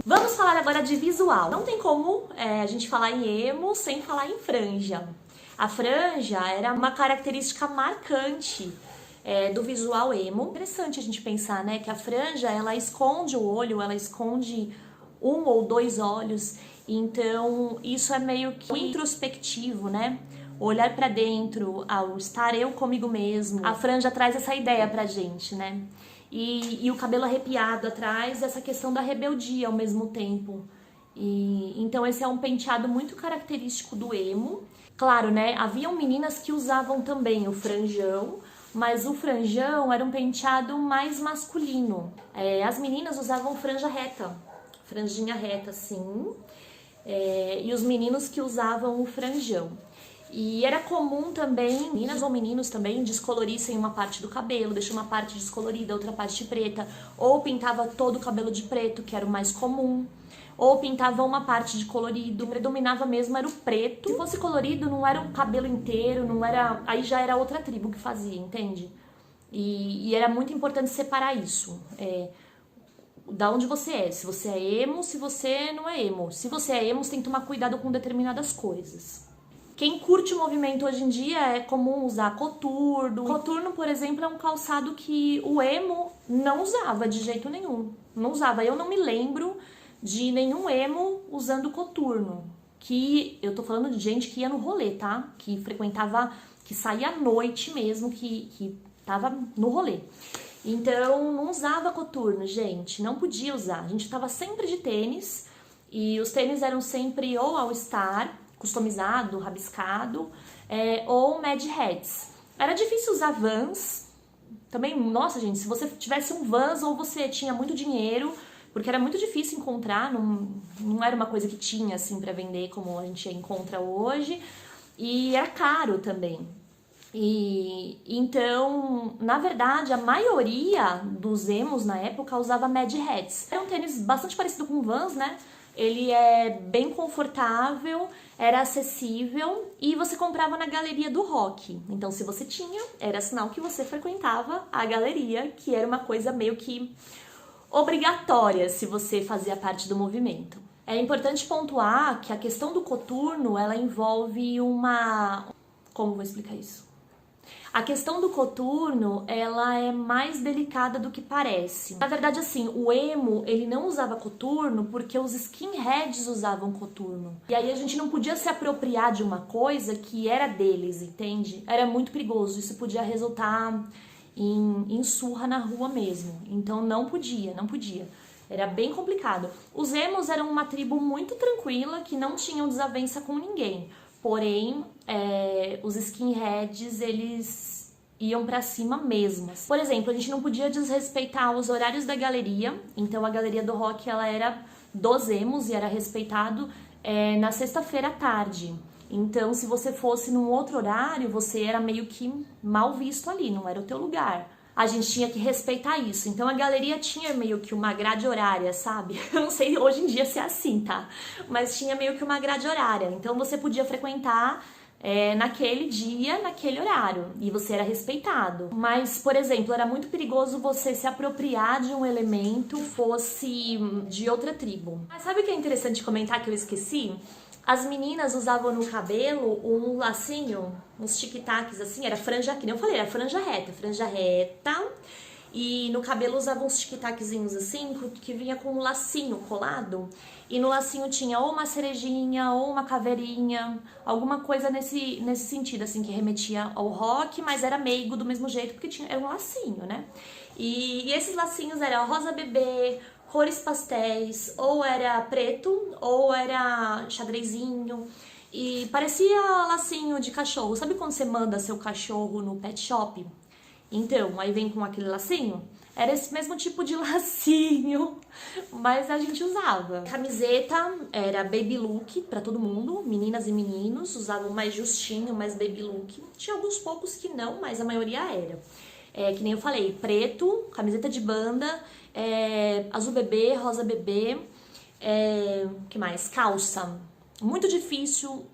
Vamos falar agora de visual. Não tem como a gente falar em emo sem falar em franja. A franja era uma característica marcante do visual emo. Interessante a gente pensar, né, que a franja, ela esconde o olho, ela esconde um ou dois olhos, então isso é meio que introspectivo, né? Olhar pra dentro, ao estar eu comigo mesmo. A franja traz essa ideia pra gente, né? E o cabelo arrepiado atrás, essa questão da rebeldia ao mesmo tempo. Então esse é um penteado muito característico do emo. Claro, né? Haviam meninas que usavam também o franjão, mas o franjão era um penteado mais masculino. As meninas usavam franja reta, franjinha reta assim, e os meninos que usavam o franjão. E era comum também, meninas ou meninos também, descolorissem uma parte do cabelo, deixar uma parte descolorida, outra parte preta, ou pintava todo o cabelo de preto, que era o mais comum, ou pintava uma parte de colorido, predominava mesmo era o preto. Se fosse colorido, não era o cabelo inteiro, não era, aí já era outra tribo que fazia, entende? E era muito importante separar isso, da onde você é, se você é emo, se você não é emo. Se você é emo, você tem que tomar cuidado com determinadas coisas. Quem curte o movimento hoje em dia é comum usar coturno. Coturno, por exemplo, é um calçado que o emo não usava de jeito nenhum. Não usava. Eu não me lembro de nenhum emo usando coturno. Que eu tô falando de gente que ia no rolê, tá? Que frequentava, que saía à noite mesmo, que tava no rolê. Então, não usava coturno, gente. Não podia usar. A gente tava sempre de tênis. E os tênis eram sempre ou All Star, customizado, rabiscado, ou Mad Hats. Era difícil usar Vans, também, nossa gente, se você tivesse um Vans ou você tinha muito dinheiro, porque era muito difícil encontrar, não era uma coisa que tinha assim pra vender como a gente encontra hoje, e era caro também. E então, na verdade, a maioria dos emos na época usava Mad Hats. Era um tênis bastante parecido com Vans, né? Ele é bem confortável, era acessível e você comprava na galeria do rock. Então, se você tinha, era sinal que você frequentava a galeria, que era uma coisa meio que obrigatória se você fazia parte do movimento. É importante pontuar que a questão do coturno, ela envolve uma... Como vou explicar isso? A questão do coturno, ela é mais delicada do que parece. Na verdade, assim, o emo, ele não usava coturno porque os skinheads usavam coturno. E aí a gente não podia se apropriar de uma coisa que era deles, entende? Era muito perigoso, isso podia resultar em surra na rua mesmo. Então não podia. Era bem complicado. Os emos eram uma tribo muito tranquila, que não tinham desavença com ninguém. Porém, os skinheads, eles iam pra cima mesmo. Por exemplo, a gente não podia desrespeitar os horários da galeria. Então, a galeria do rock, ela era dos emos e era respeitado na sexta-feira à tarde. Então, se você fosse num outro horário, você era meio que mal visto ali, não era o teu lugar. A gente tinha que respeitar isso. Então a galeria tinha meio que uma grade horária, sabe? Eu não sei hoje em dia se é assim, tá? Mas tinha meio que uma grade horária. Então você podia frequentar naquele dia, naquele horário. E você era respeitado. Mas, por exemplo, era muito perigoso você se apropriar de um elemento fosse de outra tribo. Mas sabe o que é interessante comentar que eu esqueci? As meninas usavam no cabelo um lacinho, uns tic-tacs assim, era franja, que nem eu falei, era franja reta, e no cabelo usavam uns tic-taczinhos assim, que vinha com um lacinho colado, e no lacinho tinha ou uma cerejinha, ou uma caveirinha, alguma coisa nesse sentido, assim, que remetia ao rock, mas era meigo do mesmo jeito, porque era um lacinho, né? E esses lacinhos eram rosa bebê, cores pastéis, ou era preto, ou era xadrezinho, e parecia lacinho de cachorro. Sabe quando você manda seu cachorro no pet shop? Então, aí vem com aquele lacinho? Era esse mesmo tipo de lacinho, mas a gente usava. Camiseta era baby look pra todo mundo, meninas e meninos, usavam mais justinho, mais baby look. Tinha alguns poucos que não, mas a maioria era. Que nem eu falei, preto, camiseta de banda, azul bebê, rosa bebê, que mais? Calça. Muito difícil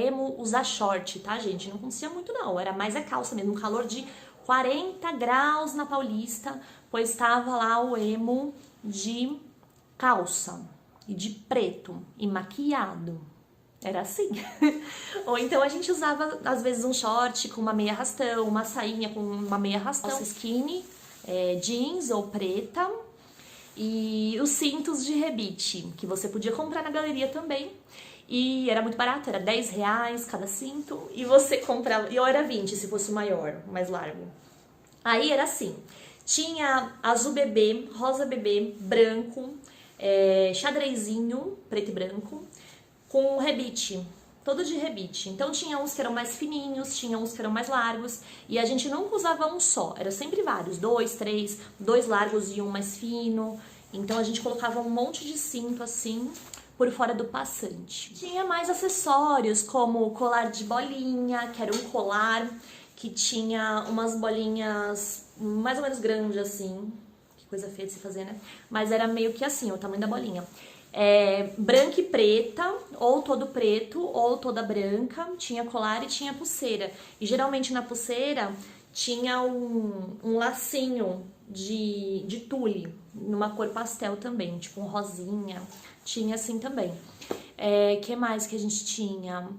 emo usar short, tá, gente? Não acontecia muito, não. Era mais a calça mesmo, um calor de 40 graus na Paulista, pois estava lá o emo de calça. e de preto e maquiado. Era assim. Ou então a gente usava, às vezes, um short com uma meia arrastão, uma sainha com uma meia arrastão, skinny, jeans ou preta. E os cintos de rebite, que você podia comprar na galeria também. E era muito barato, era R$10 cada cinto. E você comprava, e eu era 20 se fosse maior, mais largo. Aí era assim, tinha azul bebê, rosa bebê, branco, xadrezinho, preto e branco, com rebite, todo de rebite. Então tinha uns que eram mais fininhos, tinha uns que eram mais largos, e a gente nunca usava um só, era sempre vários, 2, 3, 2 largos e um mais fino. Então a gente colocava um monte de cinto assim, por fora do passante. Tinha mais acessórios, como colar de bolinha, que era um colar que tinha umas bolinhas mais ou menos grandes assim, que coisa feia de se fazer, né? Mas era meio que assim, o tamanho da bolinha. Branca e preta, ou todo preto, ou toda branca, tinha colar e tinha pulseira. E geralmente na pulseira tinha um lacinho de tule, numa cor pastel também, tipo um rosinha, tinha assim também. Que mais que a gente tinha?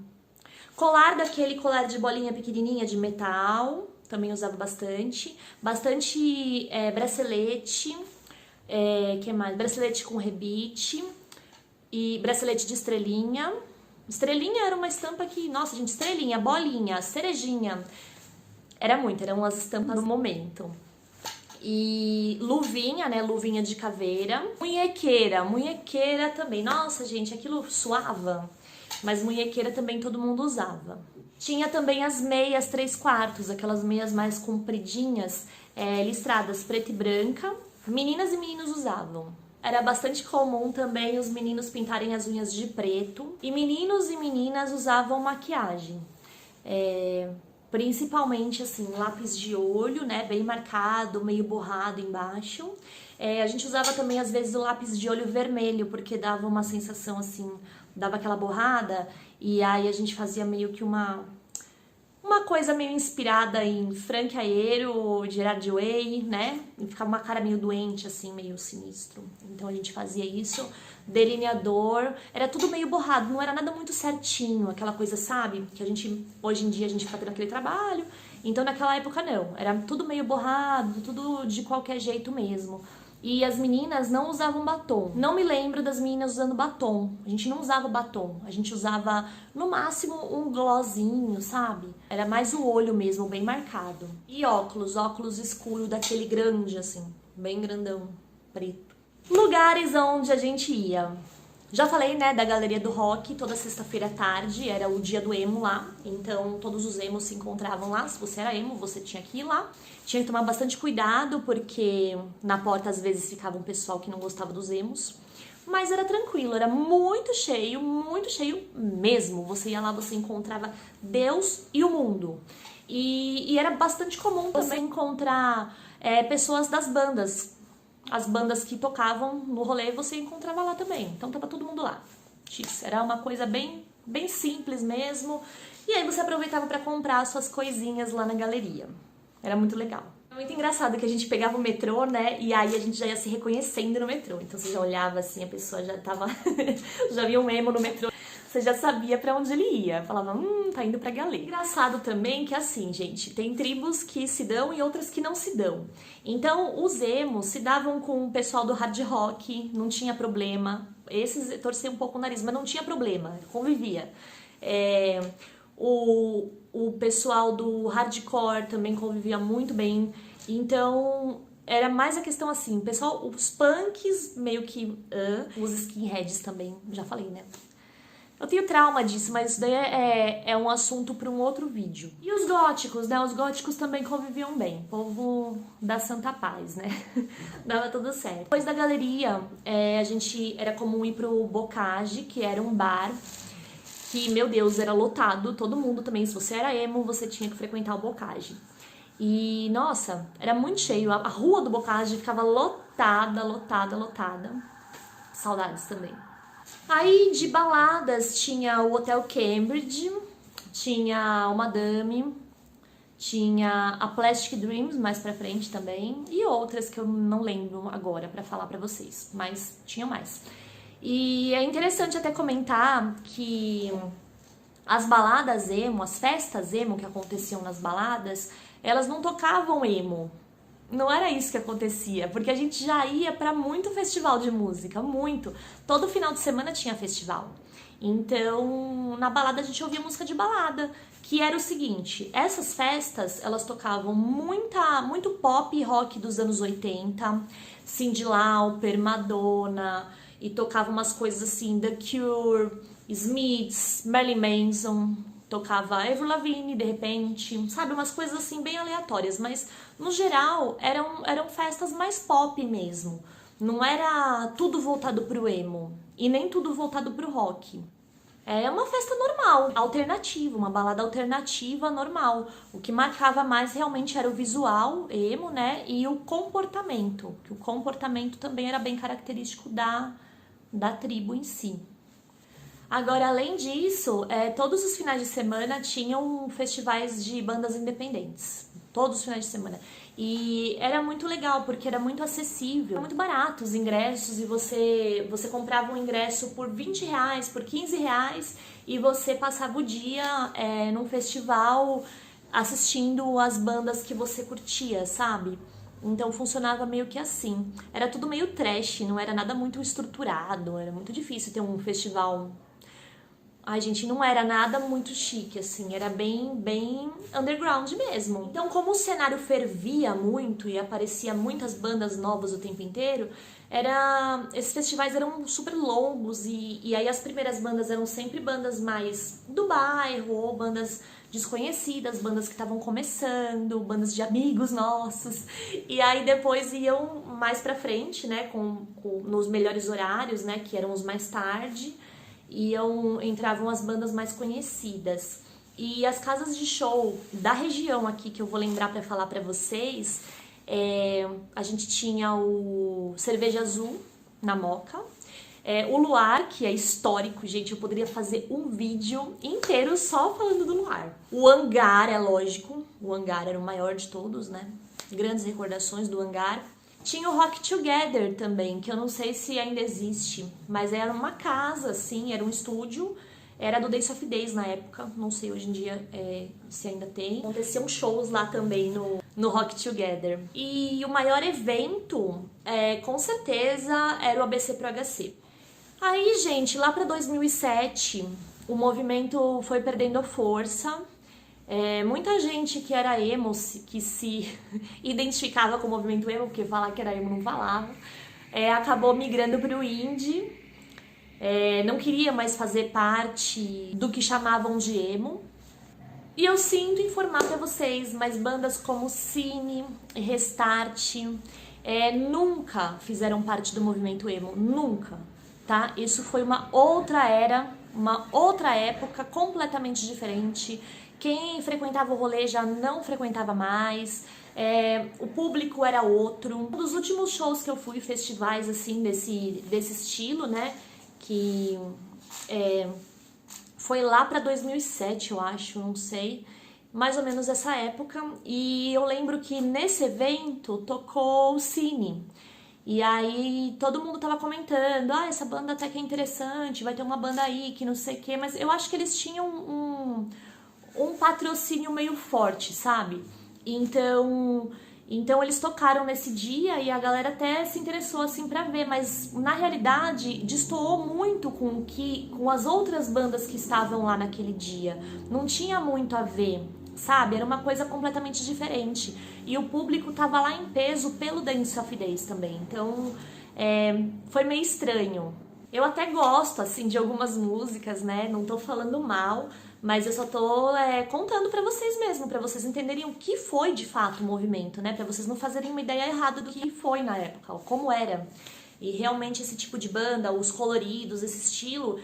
Colar daquele colar de bolinha pequenininha de metal, também usava bastante. Bastante bracelete, que mais? Bracelete com rebite. E bracelete de estrelinha. Estrelinha era uma estampa que, nossa, gente, estrelinha, bolinha, cerejinha. Eram as estampas do momento. E luvinha, né, luvinha de caveira. Munhequeira também. Nossa, gente, aquilo suava. Mas munhequeira também todo mundo usava. Tinha também as meias 3/4, aquelas meias mais compridinhas, listradas, preta e branca. Meninas e meninos usavam. Era bastante comum também os meninos pintarem as unhas de preto. E meninos e meninas usavam maquiagem. Principalmente, assim, lápis de olho, né? Bem marcado, meio borrado embaixo. A gente usava também, às vezes, o lápis de olho vermelho, porque dava uma sensação, assim, dava aquela borrada. E aí a gente fazia meio que uma coisa meio inspirada em Frank Aero, Gerard Way, né? E ficava uma cara meio doente, assim, meio sinistro. Então a gente fazia isso. Delineador, era tudo meio borrado, não era nada muito certinho, aquela coisa, sabe? Que a gente, hoje em dia, a gente fica tendo aquele trabalho. Então naquela época não, era tudo meio borrado, tudo de qualquer jeito mesmo. E as meninas não usavam batom. Não me lembro das meninas usando batom. A gente não usava batom. A gente usava, no máximo, um glossinho, sabe? Era mais o olho mesmo, bem marcado. E óculos escuro daquele grande, assim, bem grandão, preto. Lugares onde a gente ia. Já falei, né, da Galeria do Rock, toda sexta-feira à tarde, era o dia do emo lá, então todos os emos se encontravam lá. Se você era emo, você tinha que ir lá. Tinha que tomar bastante cuidado, porque na porta às vezes ficava um pessoal que não gostava dos emos. Mas era tranquilo, era muito cheio mesmo. Você ia lá, você encontrava Deus e o mundo. E era bastante comum também encontrar pessoas das bandas. As bandas que tocavam no rolê você encontrava lá também. Então tava todo mundo lá. Era uma coisa bem simples mesmo. E aí você aproveitava para comprar as suas coisinhas lá na galeria. Era muito legal. É muito engraçado que a gente pegava o metrô, né? E aí a gente já ia se reconhecendo no metrô. Então você já olhava assim, a pessoa já tava... já via um emo no metrô. Você já sabia pra onde ele ia. Falava, tá indo pra galeria. Engraçado também que assim, gente, tem tribos que se dão e outras que não se dão. Então, os emos se davam com o pessoal do hard rock, não tinha problema. Esses torciam um pouco o nariz, mas não tinha problema, convivia. O pessoal do hardcore também convivia muito bem. Então, era mais a questão assim, pessoal, os punks meio que... os skinheads também, já falei, né? Eu tenho trauma disso, mas isso daí é um assunto para um outro vídeo. E os góticos, né? Os góticos também conviviam bem. Povo da Santa Paz, né? Dava tudo certo. Depois da galeria, a gente era comum ir pro Bocage, que era um bar que, meu Deus, era lotado. Todo mundo também, se você era emo, você tinha que frequentar o Bocage. E, nossa, era muito cheio. A rua do Bocage ficava lotada. Saudades também. Aí, de baladas, tinha o Hotel Cambridge, tinha o Madame, tinha a Plastic Dreams mais pra frente também, e outras que eu não lembro agora pra falar pra vocês, mas tinha mais. E é interessante até comentar que as baladas emo, as festas emo que aconteciam nas baladas, elas não tocavam emo. Não era isso que acontecia, porque a gente já ia pra muito festival de música, muito. Todo final de semana tinha festival. Então, na balada a gente ouvia música de balada, que era o seguinte, essas festas, elas tocavam muito pop e rock dos anos 80, Cyndi Lauper, Madonna, e tocavam umas coisas assim, The Cure, Smiths, Marilyn Manson, tocava Avril Lavigne de repente, sabe, umas coisas assim bem aleatórias, mas no geral eram festas mais pop mesmo, não era tudo voltado pro emo e nem tudo voltado pro rock. É uma festa normal, alternativa, uma balada alternativa normal. O que marcava mais realmente era o visual emo, né, e o comportamento, que o comportamento também era bem característico da tribo em si. Agora, além disso, todos os finais de semana tinham festivais de bandas independentes. Todos os finais de semana. E era muito legal, porque era muito acessível, muito barato os ingressos, e você comprava um ingresso por R$20, por R$15, e você passava o dia num festival assistindo as bandas que você curtia, sabe? Então funcionava meio que assim. Era tudo meio trash, não era nada muito estruturado, era muito difícil ter um festival. Ai, gente, não era nada muito chique, assim, era bem underground mesmo. Então, como o cenário fervia muito e aparecia muitas bandas novas o tempo inteiro, esses festivais eram super longos e aí as primeiras bandas eram sempre bandas mais do bairro ou bandas desconhecidas, bandas que estavam começando, bandas de amigos nossos. E aí depois iam mais pra frente, né, nos melhores horários, né, que eram os mais tarde. Entravam as bandas mais conhecidas. E as casas de show da região aqui, que eu vou lembrar para falar para vocês, a gente tinha o Cerveja Azul, na Moca, o Luar, que é histórico, gente, eu poderia fazer um vídeo inteiro só falando do Luar. O Hangar, é lógico, o Hangar era o maior de todos, né? Grandes recordações do Hangar. Tinha o Rock Together também, que eu não sei se ainda existe, mas era uma casa, assim, era um estúdio, era do Days of Days na época, não sei hoje em dia se ainda tem. Aconteciam shows lá também no Rock Together. E o maior evento, com certeza, era o ABC Pro HC. Aí, gente, lá pra 2007, o movimento foi perdendo força. Muita gente que era emo, que se identificava com o movimento emo, porque falar que era emo não falava, acabou migrando para o indie, não queria mais fazer parte do que chamavam de emo. E eu sinto informar para vocês, mas bandas como Cine, Restart, nunca fizeram parte do movimento emo, nunca, tá? Isso foi uma outra era, uma outra época completamente diferente. Quem frequentava o rolê já não frequentava mais, o público era outro. Um dos últimos shows que eu fui, festivais assim desse estilo, né, que foi lá pra 2007, eu acho, não sei, mais ou menos essa época. E eu lembro que nesse evento tocou o Cine. E aí todo mundo tava comentando, essa banda até que é interessante, vai ter uma banda aí que não sei o quê, mas eu acho que eles tinham um patrocínio meio forte, sabe? Então eles tocaram nesse dia e a galera até se interessou assim pra ver, mas na realidade destoou muito com as outras bandas que estavam lá naquele dia. Não tinha muito a ver, sabe? Era uma coisa completamente diferente. E o público tava lá em peso pelo Dance of Days também. Então foi meio estranho. Eu até gosto, assim, de algumas músicas, né? Não tô falando mal, mas eu só tô contando pra vocês mesmo, pra vocês entenderem o que foi de fato o movimento, né? Pra vocês não fazerem uma ideia errada do que foi na época, como era. E realmente esse tipo de banda, os coloridos, esse estilo,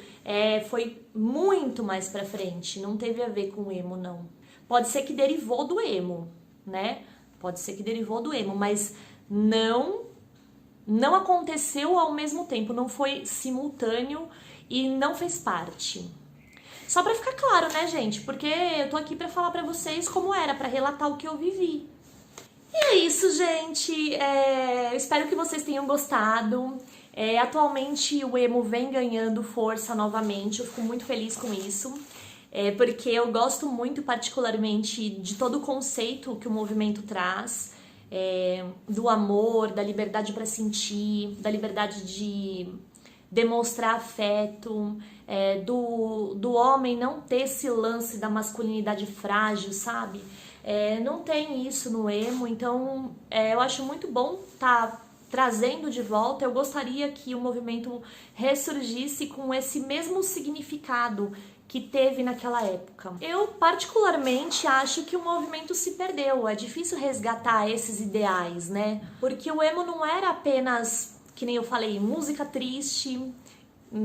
foi muito mais pra frente, não teve a ver com o emo, não. Pode ser que derivou do emo, né? Pode ser que derivou do emo, mas não aconteceu ao mesmo tempo, não foi simultâneo e não fez parte. Só pra ficar claro, né, gente? Porque eu tô aqui pra falar pra vocês como era, pra relatar o que eu vivi. E é isso, gente. Eu espero que vocês tenham gostado. Atualmente o emo vem ganhando força novamente, eu fico muito feliz com isso. Porque eu gosto muito particularmente de todo o conceito que o movimento traz, do amor, da liberdade para sentir, da liberdade de demonstrar afeto, do homem não ter esse lance da masculinidade frágil, sabe? Não tem isso no emo, então eu acho muito bom estar trazendo de volta. Eu gostaria que o movimento ressurgisse com esse mesmo significado que teve naquela época. Eu particularmente acho que o movimento se perdeu, é difícil resgatar esses ideais, né? Porque o emo não era apenas, que nem eu falei, música triste,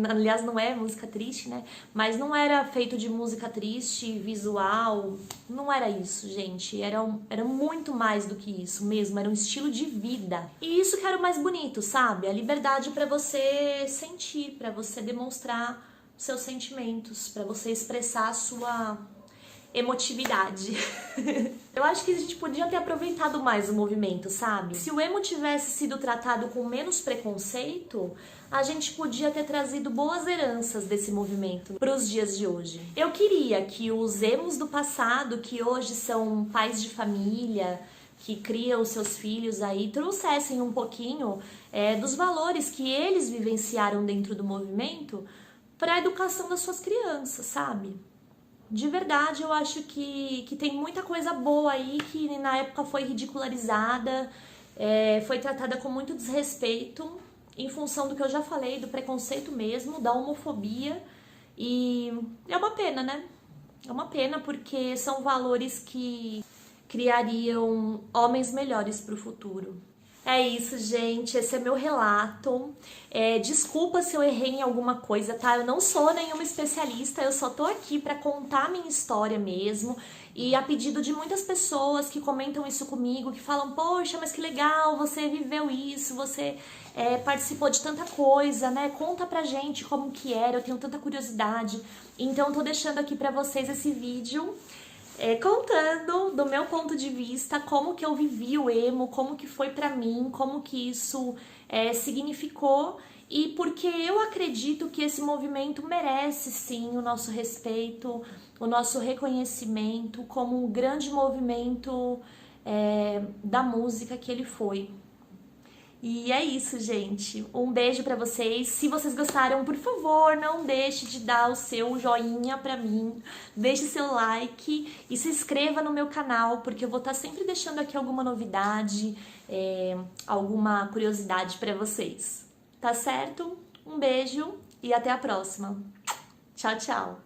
aliás não é música triste, né? Mas não era feito de música triste, visual, não era isso, gente. Era muito mais do que isso mesmo, era um estilo de vida. E isso que era o mais bonito, sabe? A liberdade para você sentir, para você demonstrar seus sentimentos, para você expressar a sua emotividade. Eu acho que a gente podia ter aproveitado mais o movimento, sabe? Se o emo tivesse sido tratado com menos preconceito, a gente podia ter trazido boas heranças desse movimento para os dias de hoje. Eu queria que os emos do passado, que hoje são pais de família, que criam seus filhos aí, trouxessem um pouquinho dos valores que eles vivenciaram dentro do movimento para a educação das suas crianças, sabe? De verdade, eu acho que tem muita coisa boa aí que na época foi ridicularizada, foi tratada com muito desrespeito, em função do que eu já falei, do preconceito mesmo, da homofobia, e é uma pena, né? É uma pena porque são valores que criariam homens melhores para o futuro. É isso, gente. Esse é meu relato. Desculpa se eu errei em alguma coisa, tá? Eu não sou nenhuma especialista, eu só tô aqui pra contar a minha história mesmo. E a pedido de muitas pessoas que comentam isso comigo, que falam, poxa, mas que legal, você viveu isso, você participou de tanta coisa, né? Conta pra gente como que era, eu tenho tanta curiosidade. Então, tô deixando aqui pra vocês esse vídeo. Contando do meu ponto de vista como que eu vivi o emo, como que foi pra mim, como que isso significou e porque eu acredito que esse movimento merece sim o nosso respeito, o nosso reconhecimento como um grande movimento da música que ele foi. E é isso, gente. Um beijo pra vocês. Se vocês gostaram, por favor, não deixe de dar o seu joinha pra mim. Deixe seu like e se inscreva no meu canal, porque eu vou estar sempre deixando aqui alguma novidade, alguma curiosidade pra vocês. Tá certo? Um beijo e até a próxima. Tchau, tchau.